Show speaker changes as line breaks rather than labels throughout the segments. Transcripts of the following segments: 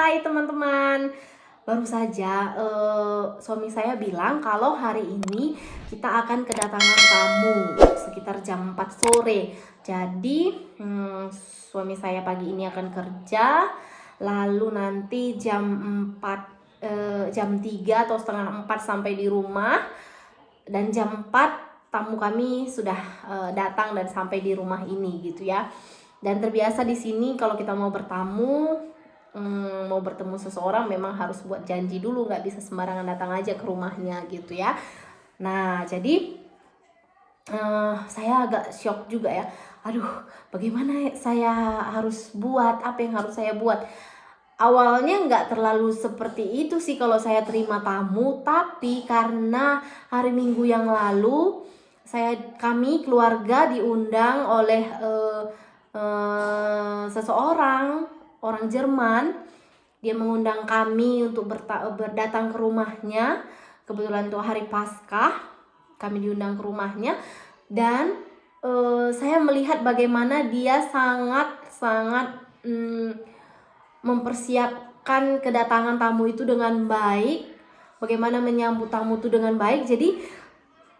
Hai teman-teman, baru saja suami saya bilang kalau hari ini kita akan kedatangan tamu sekitar jam 4 sore. Jadi suami saya pagi ini akan kerja, lalu nanti jam 3 atau setengah 4 sampai di rumah, dan jam 4 tamu kami sudah datang dan sampai di rumah ini gitu ya. Dan terbiasa di sini kalau kita mau bertamu, mau bertemu seseorang memang harus buat janji dulu, nggak bisa sembarangan datang aja ke rumahnya gitu ya. Nah jadi saya agak shock juga ya. Aduh, bagaimana saya harus buat, apa yang harus saya buat. Awalnya nggak terlalu seperti itu sih kalau saya terima tamu, tapi karena hari Minggu yang lalu kami keluarga diundang oleh seseorang orang Jerman. Dia mengundang kami untuk berdatang ke rumahnya. Kebetulan itu hari Paskah, kami diundang ke rumahnya. Dan saya melihat bagaimana dia sangat mempersiapkan kedatangan tamu itu dengan baik, bagaimana menyambut tamu itu dengan baik. Jadi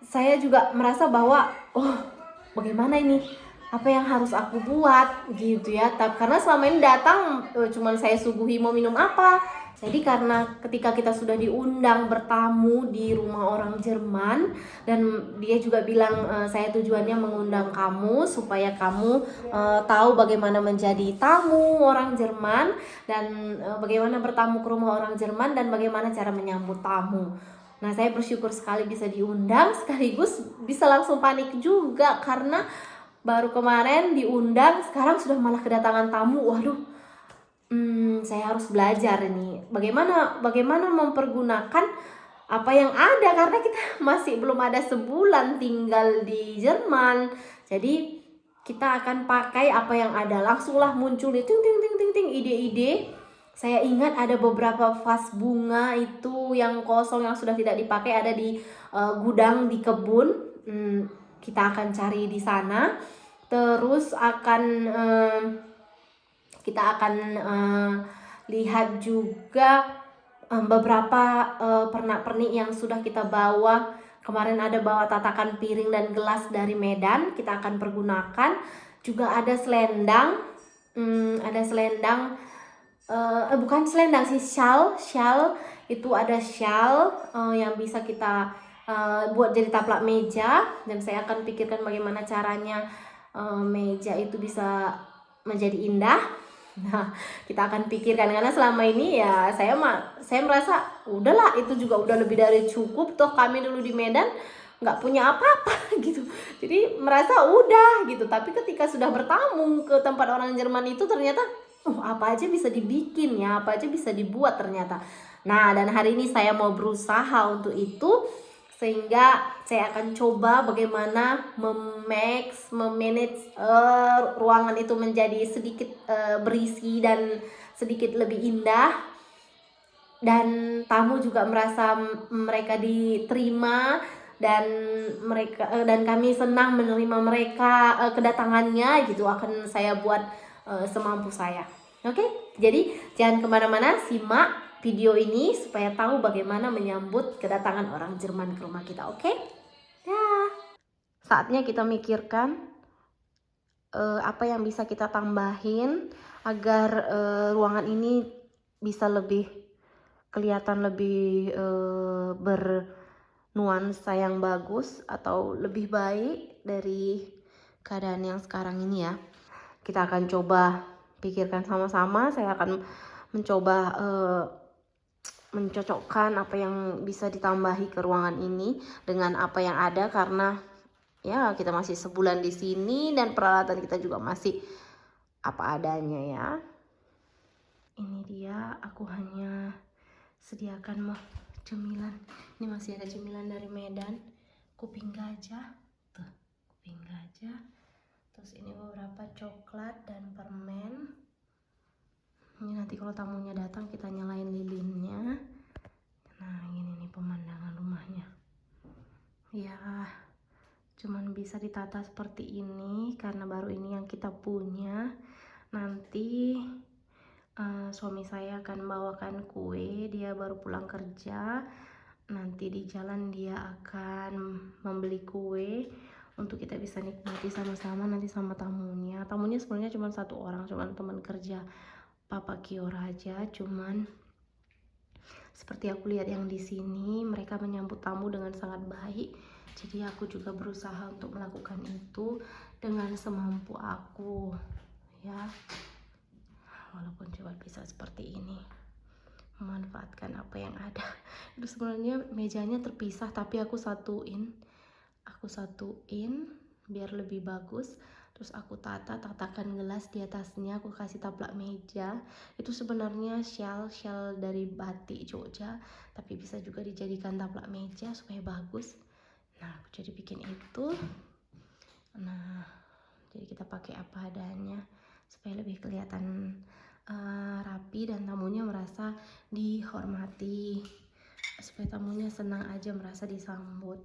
saya juga merasa bahwa bagaimana ini, apa yang harus aku buat gitu ya. Karena selama ini datang cuman saya suguhi mau minum apa. Jadi karena ketika kita sudah diundang bertamu di rumah orang Jerman, dan dia juga bilang saya tujuannya mengundang kamu supaya kamu tahu bagaimana menjadi tamu orang Jerman, dan bagaimana bertamu ke rumah orang Jerman, dan bagaimana cara menyambut tamu. Nah, saya bersyukur sekali bisa diundang, sekaligus bisa langsung panik juga karena baru kemarin diundang, sekarang sudah malah kedatangan tamu. Waduh, saya harus belajar ini bagaimana mempergunakan apa yang ada, karena kita masih belum ada sebulan tinggal di Jerman. Jadi kita akan pakai apa yang ada. Langsunglah muncul nih ting ide-ide. Saya ingat ada beberapa vas bunga itu yang kosong, yang sudah tidak dipakai, ada di gudang di kebun. Kita akan cari di sana. Terus kita akan lihat juga beberapa pernak-pernik yang sudah kita bawa. Kemarin ada bawa tatakan piring dan gelas dari Medan, kita akan pergunakan. Juga ada selendang, bukan selendang sih, shawl. Itu ada shawl yang bisa kita buat jadi taplak meja, dan saya akan pikirkan bagaimana caranya meja itu bisa menjadi indah. Nah, kita akan pikirkan, karena selama ini ya saya merasa udahlah, itu juga udah lebih dari cukup, toh kami dulu di Medan nggak punya apa-apa gitu. Jadi merasa udah gitu. Tapi ketika sudah bertamu ke tempat orang Jerman itu, ternyata apa aja bisa dibikin ya, apa aja bisa dibuat ternyata. Nah, dan hari ini saya mau berusaha untuk itu, sehingga saya akan coba bagaimana memanage ruangan itu menjadi sedikit berisi dan sedikit lebih indah, dan tamu juga merasa mereka diterima, dan kami senang menerima mereka kedatangannya gitu. Akan saya buat semampu saya. Oke? Jadi jangan kemana-mana, simak video ini supaya tahu bagaimana menyambut kedatangan orang Jerman ke rumah kita. Oke? Ya. Saatnya kita mikirkan apa yang bisa kita tambahin agar ruangan ini bisa lebih kelihatan lebih bernuansa yang bagus, atau lebih baik dari keadaan yang sekarang ini ya. Kita akan coba pikirkan sama-sama. Saya akan mencoba mencocokkan apa yang bisa ditambahi ke ruangan ini dengan apa yang ada, karena ya kita masih sebulan di sini dan peralatan kita juga masih apa adanya ya. Ini dia, aku hanya sediakan cemilan. Ini masih ada cemilan dari Medan, kuping gajah tuh, kuping gajah. Terus ini beberapa coklat dan permen. Ini nanti kalau tamunya datang kita nyalain lilinnya. Nah, ini nih pemandangan rumahnya. Ya, cuman bisa ditata seperti ini karena baru ini yang kita punya. Nanti suami saya akan bawakan kue. Dia baru pulang kerja. Nanti di jalan dia akan membeli kue untuk kita bisa nikmati sama-sama nanti sama tamunya. Tamunya sebenarnya cuma satu orang, cuma teman kerja Papa Kiora aja. Cuman seperti aku lihat yang di sini, mereka menyambut tamu dengan sangat baik. Jadi aku juga berusaha untuk melakukan itu dengan semampu aku, ya. Walaupun cuma bisa seperti ini, memanfaatkan apa yang ada. Itu sebenarnya mejanya terpisah, tapi aku satuin biar lebih bagus. Terus aku tatakan gelas di atasnya, aku kasih taplak meja. Itu sebenarnya shawl dari batik Jogja, tapi bisa juga dijadikan taplak meja supaya bagus. Nah, aku jadi bikin itu. Nah, jadi kita pakai apa adanya supaya lebih kelihatan rapi dan tamunya merasa dihormati, supaya tamunya senang aja, merasa disambut,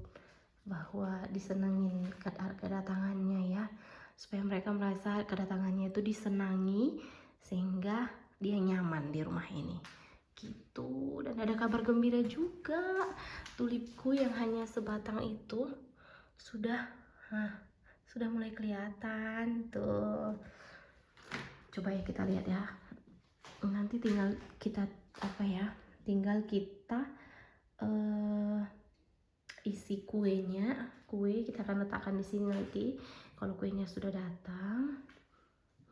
bahwa disenengin kedatangannya, ya, supaya mereka merasa kedatangannya itu disenangi sehingga dia nyaman di rumah ini gitu. Dan ada kabar gembira juga, tulipku yang hanya sebatang itu sudah mulai kelihatan tuh. Coba ya kita lihat ya. Nanti tinggal kita isi kuenya. Kue kita akan letakkan di sini nanti kalau kuenya sudah datang.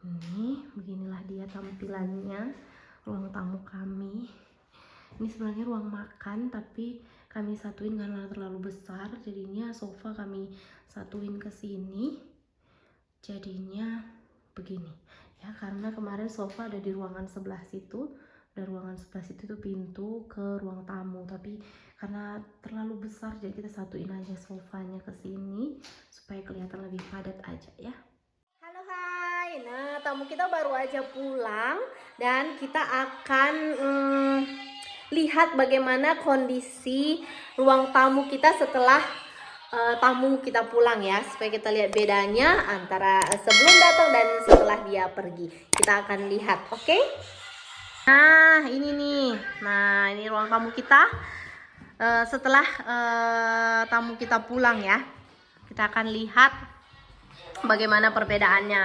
Ini beginilah dia tampilannya ruang tamu kami. Ini sebenarnya ruang makan, tapi kami satuin karena terlalu besar, jadinya sofa kami satuin ke sini. Jadinya begini ya, karena kemarin sofa ada di ruangan sebelah situ, dan ruangan sebelah situ itu pintu ke ruang tamu, tapi karena terlalu besar jadi kita satuin aja sofanya ke sini supaya kelihatan lebih padat aja ya. Halo, hai. Nah, tamu kita baru aja pulang dan kita akan lihat bagaimana kondisi ruang tamu kita setelah tamu kita pulang ya, supaya kita lihat bedanya antara sebelum datang dan setelah dia pergi. Kita akan lihat, oke? Nah, ini nih. Nah, ini ruang tamu kita setelah tamu kita pulang ya. Kita akan lihat bagaimana perbedaannya.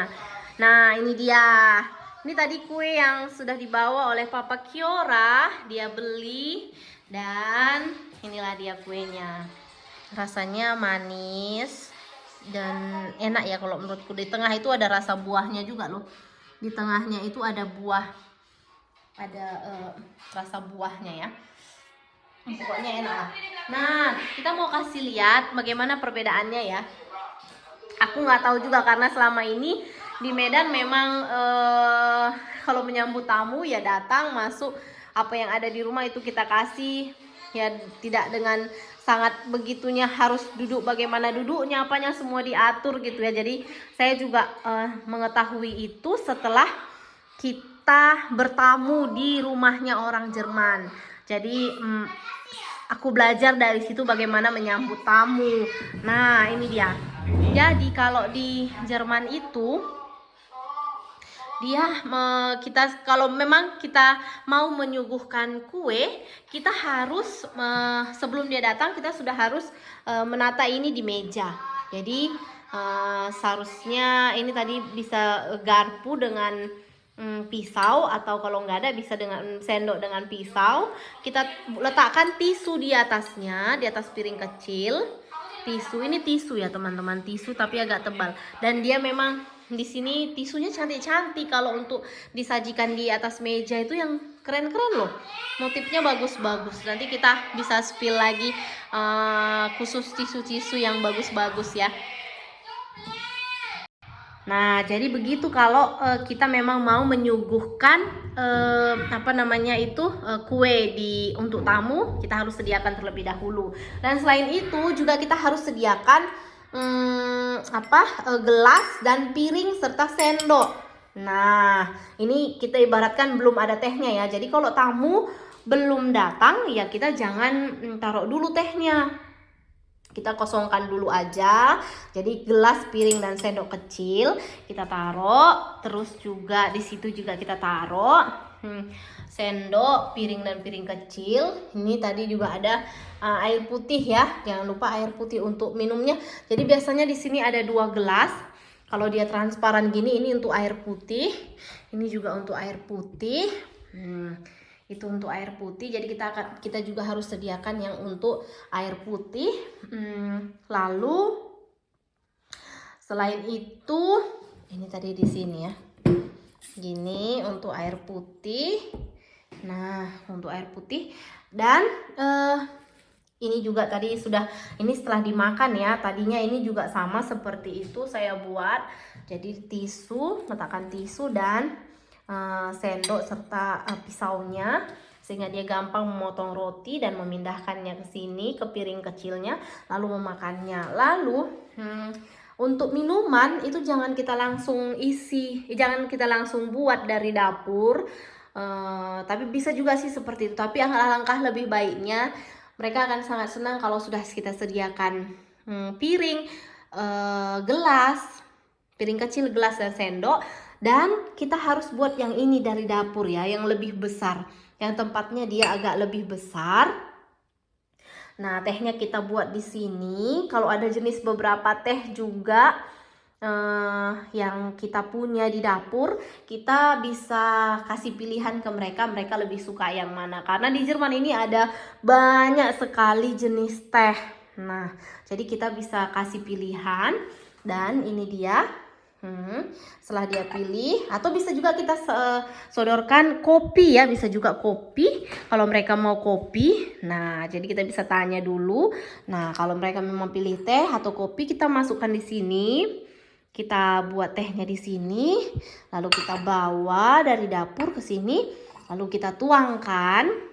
Nah, ini dia. Ini tadi kue yang sudah dibawa oleh Papa Kiora. Dia beli dan inilah dia kuenya. Rasanya manis dan enak ya kalau menurutku. Di tengah itu ada rasa buahnya juga loh. Di tengahnya itu ada buah, ada rasa buahnya ya. Pokoknya enak lah. Nah, kita mau kasih lihat bagaimana perbedaannya ya. Aku nggak tahu juga karena selama ini di Medan memang kalau menyambut tamu ya datang, masuk, apa yang ada di rumah itu kita kasih. Ya tidak dengan sangat begitunya harus duduk, bagaimana duduknya, apanya semua diatur gitu ya. Jadi saya juga mengetahui itu setelah kita bertamu di rumahnya orang Jerman. Jadi aku belajar dari situ bagaimana menyambut tamu. Nah, ini dia. Jadi kalau di Jerman itu kalau memang kita mau menyuguhkan kue, kita harus sebelum dia datang kita sudah harus menata ini di meja. Jadi seharusnya ini tadi bisa garpu dengan pisau, atau kalau nggak ada bisa dengan sendok dengan pisau. Kita letakkan tisu di atasnya, di atas piring kecil. Tisu ini tisu ya teman-teman, tisu tapi agak tebal, dan dia memang di sini tisunya cantik-cantik. Kalau untuk disajikan di atas meja itu yang keren-keren loh, motifnya bagus-bagus. Nanti kita bisa spill lagi khusus tisu-tisu yang bagus-bagus ya. Nah, jadi begitu kalau kita memang mau menyuguhkan kue untuk tamu, kita harus sediakan terlebih dahulu. Dan selain itu juga kita harus sediakan gelas dan piring serta sendok. Nah, ini kita ibaratkan belum ada tehnya ya. Jadi kalau tamu belum datang ya kita jangan taruh dulu tehnya. Kita kosongkan dulu aja. Jadi gelas, piring dan sendok kecil kita taruh, terus juga di situ juga kita taruh. sendok, piring dan piring kecil. Ini tadi juga ada air putih ya. Jangan lupa air putih untuk minumnya. Jadi biasanya di sini ada 2 gelas. Kalau dia transparan gini, ini untuk air putih. Ini juga untuk air putih. Itu untuk air putih. Jadi kita juga harus sediakan yang untuk air putih. Lalu selain itu, ini tadi di sini ya. Gini untuk air putih. Nah, untuk air putih dan ini juga tadi sudah, ini setelah dimakan ya. Tadinya ini juga sama seperti itu saya buat. Jadi tisu, letakkan tisu dan sendok serta pisaunya, sehingga dia gampang memotong roti dan memindahkannya ke sini ke piring kecilnya lalu memakannya. Lalu untuk minuman itu jangan kita langsung isi, jangan kita langsung buat dari dapur. Tapi bisa juga sih seperti itu. Tapi alangkah lebih baiknya mereka akan sangat senang kalau sudah kita sediakan piring, gelas, piring kecil, gelas dan sendok. Dan kita harus buat yang ini dari dapur ya, yang lebih besar, yang tempatnya dia agak lebih besar. Nah, tehnya kita buat di sini. Kalau ada jenis beberapa teh juga yang kita punya di dapur, kita bisa kasih pilihan ke mereka. Mereka lebih suka yang mana. Karena di Jerman ini ada banyak sekali jenis teh. Nah, jadi kita bisa kasih pilihan. Dan ini dia. Setelah dia pilih, atau bisa juga kita sodorkan kopi ya, bisa juga kopi kalau mereka mau kopi. Nah, jadi kita bisa tanya dulu. Nah, kalau mereka memang pilih teh atau kopi, kita masukkan di sini. Kita buat tehnya di sini, lalu kita bawa dari dapur ke sini, lalu kita tuangkan,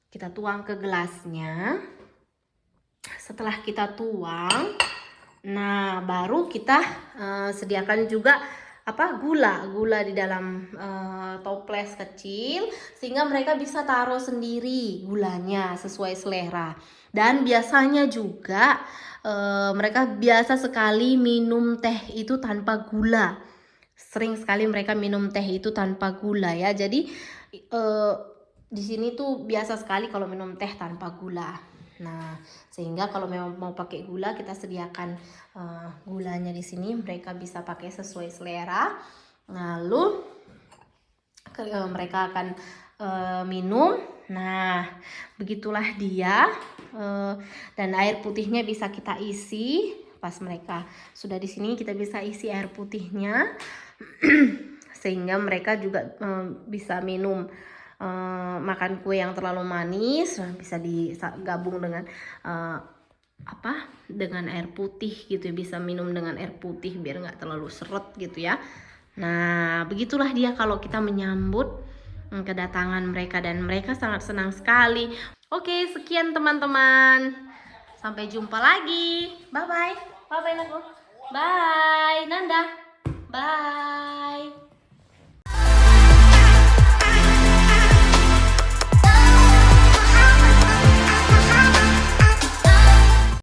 kita tuang ke gelasnya. Setelah kita tuang, nah baru kita sediakan juga gula di dalam toples kecil, sehingga mereka bisa taruh sendiri gulanya sesuai selera. Dan biasanya juga mereka biasa sekali minum teh itu tanpa gula. Sering sekali mereka minum teh itu tanpa gula ya. Jadi di sini tuh biasa sekali kalau minum teh tanpa gula. Nah, sehingga kalau memang mau pakai gula, kita sediakan gulanya di sini. Mereka bisa pakai sesuai selera. Lalu mereka akan minum. Nah, begitulah dia. Dan air putihnya bisa kita isi. Pas mereka sudah di sini, kita bisa isi air putihnya. Sehingga mereka juga bisa minum. Makan kue yang terlalu manis bisa digabung dengan dengan air putih gitu, bisa minum dengan air putih biar nggak terlalu seret gitu ya. Nah, begitulah dia kalau kita menyambut kedatangan mereka, dan mereka sangat senang sekali. Oke, sekian teman-teman, sampai jumpa lagi. Bye bye Nanda, bye.